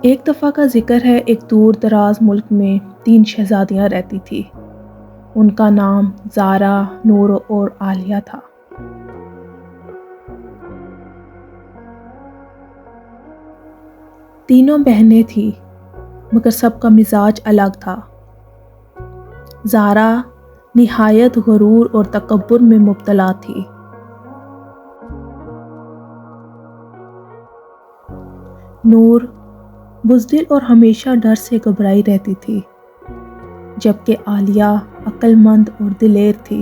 ایک دفعہ کا ذکر ہے، ایک دور دراز ملک میں 3 شہزادیاں رہتی تھیں۔ ان کا نام زارا، نور اور عالیہ تھا۔ تینوں بہنیں تھیں، مگر سب کا مزاج الگ تھا۔ زارا نہایت غرور اور تکبر میں مبتلا تھی۔ نور بزدل اور ہمیشہ ڈر سے گھبرائی رہتی تھی، جبکہ عالیہ عقل مند اور دلیر تھی۔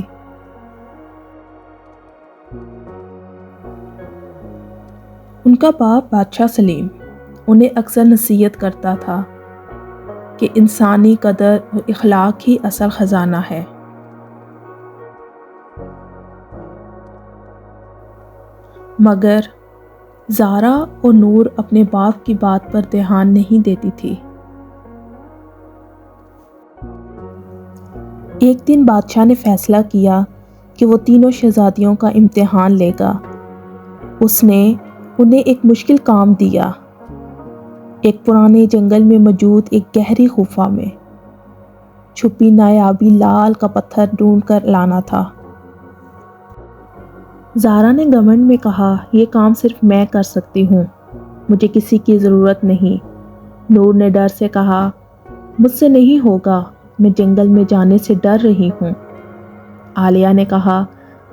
ان کا باپ بادشاہ سلیم انہیں اکثر نصیحت کرتا تھا کہ انسانی قدر اور اخلاق ہی اصل خزانہ ہے۔ مگر زارا اور نور اپنے باپ کی بات پر دھیان نہیں دیتی تھی۔ ایک دن بادشاہ نے فیصلہ کیا کہ وہ تینوں شہزادیوں کا امتحان لے گا۔ اس نے انہیں ایک مشکل کام دیا۔ ایک پرانے جنگل میں موجود ایک گہری غفا میں چھپی نایابی لال کا پتھر ڈھونڈ کر لانا تھا۔ زارا نے گھمنڈ میں کہا، یہ کام صرف میں کر سکتی ہوں، مجھے کسی کی ضرورت نہیں۔ نور نے ڈر سے کہا، مجھ سے نہیں ہوگا، میں جنگل میں جانے سے ڈر رہی ہوں۔ عالیہ نے کہا،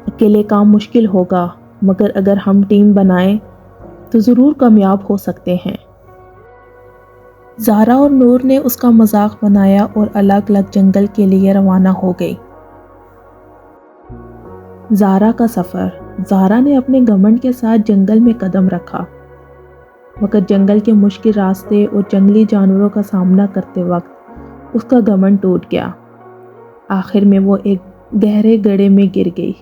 اکیلے کام مشکل ہوگا، مگر اگر ہم ٹیم بنائیں تو ضرور کامیاب ہو سکتے ہیں۔ زارا اور نور نے اس کا مذاق بنایا اور الگ الگ جنگل کے لیے روانہ ہو گئی۔ زارا کا سفر۔ زارا نے اپنے گھمنڈ کے ساتھ جنگل میں قدم رکھا، مگر جنگل کے مشکل راستے اور جنگلی جانوروں کا سامنا کرتے وقت اس کا گھمنڈ ٹوٹ گیا۔ آخر میں وہ ایک گہرے گڑھے میں گر گئی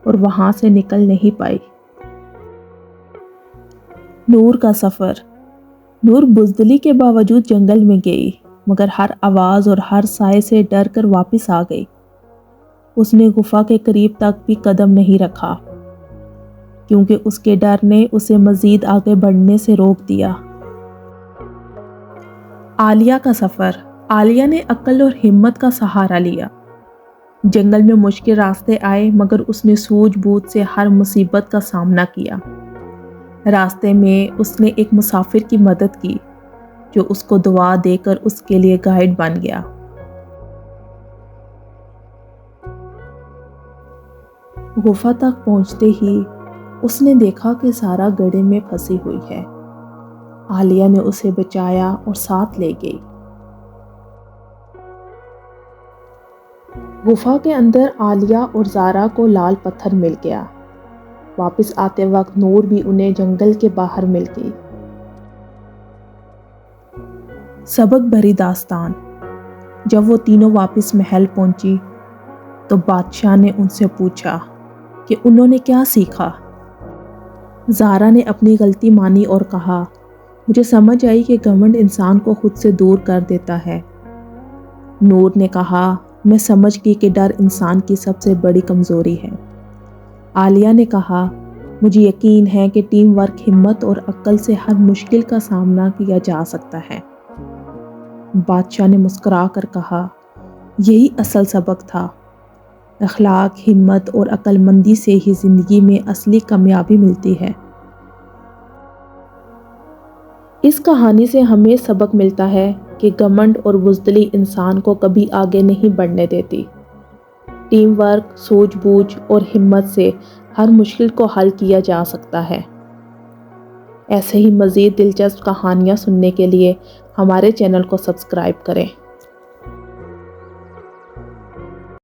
اور وہاں سے نکل نہیں پائی۔ نور کا سفر۔ نور بزدلی کے باوجود جنگل میں گئی، مگر ہر آواز اور ہر سائے سے ڈر کر واپس آ گئی۔ اس نے غفا کے قریب تک بھی قدم نہیں رکھا، کیونکہ اس کے ڈر نے اسے مزید آگے بڑھنے سے روک دیا۔ عالیہ کا سفر۔ عالیہ نے عقل اور ہمت کا سہارا لیا۔ جنگل میں مشکل راستے آئے، مگر اس نے سوجھ بوجھ سے ہر مصیبت کا سامنا کیا۔ راستے میں اس نے ایک مسافر کی مدد کی، جو اس کو دعا دے کر اس کے لیے گائیڈ بن گیا۔ غفا تک پہنچتے ہی اس نے دیکھا کہ زارا گڑھے میں پھنسی ہوئی ہے۔ عالیہ نے اسے بچایا اور ساتھ لے گئی۔ غفا کے اندر عالیہ اور زارا کو لال پتھر مل گیا۔ واپس آتے وقت نور بھی انہیں جنگل کے باہر مل گئی۔ سبق بھری داستان۔ جب وہ تینوں واپس محل پہنچی تو بادشاہ نے ان سے پوچھا کہ انہوں نے کیا سیکھا۔ زارا نے اپنی غلطی مانی اور کہا، مجھے سمجھ آئی کہ گھمنڈ انسان کو خود سے دور کر دیتا ہے۔ نور نے کہا، میں سمجھ گئی کہ ڈر انسان کی سب سے بڑی کمزوری ہے۔ عالیہ نے کہا، مجھے یقین ہے کہ ٹیم ورک، ہمت اور عقل سے ہر مشکل کا سامنا کیا جا سکتا ہے۔ بادشاہ نے مسکرا کر کہا، یہی اصل سبق تھا۔ اخلاق، ہمت اور عقل مندی سے ہی زندگی میں اصلی کامیابی ملتی ہے۔ اس کہانی سے ہمیں سبق ملتا ہے کہ گھمنڈ اور بزدلی انسان کو کبھی آگے نہیں بڑھنے دیتی۔ ٹیم ورک، سوجھ بوجھ اور ہمت سے ہر مشکل کو حل کیا جا سکتا ہے۔ ایسے ہی مزید دلچسپ کہانیاں سننے کے لیے ہمارے چینل کو سبسکرائب کریں۔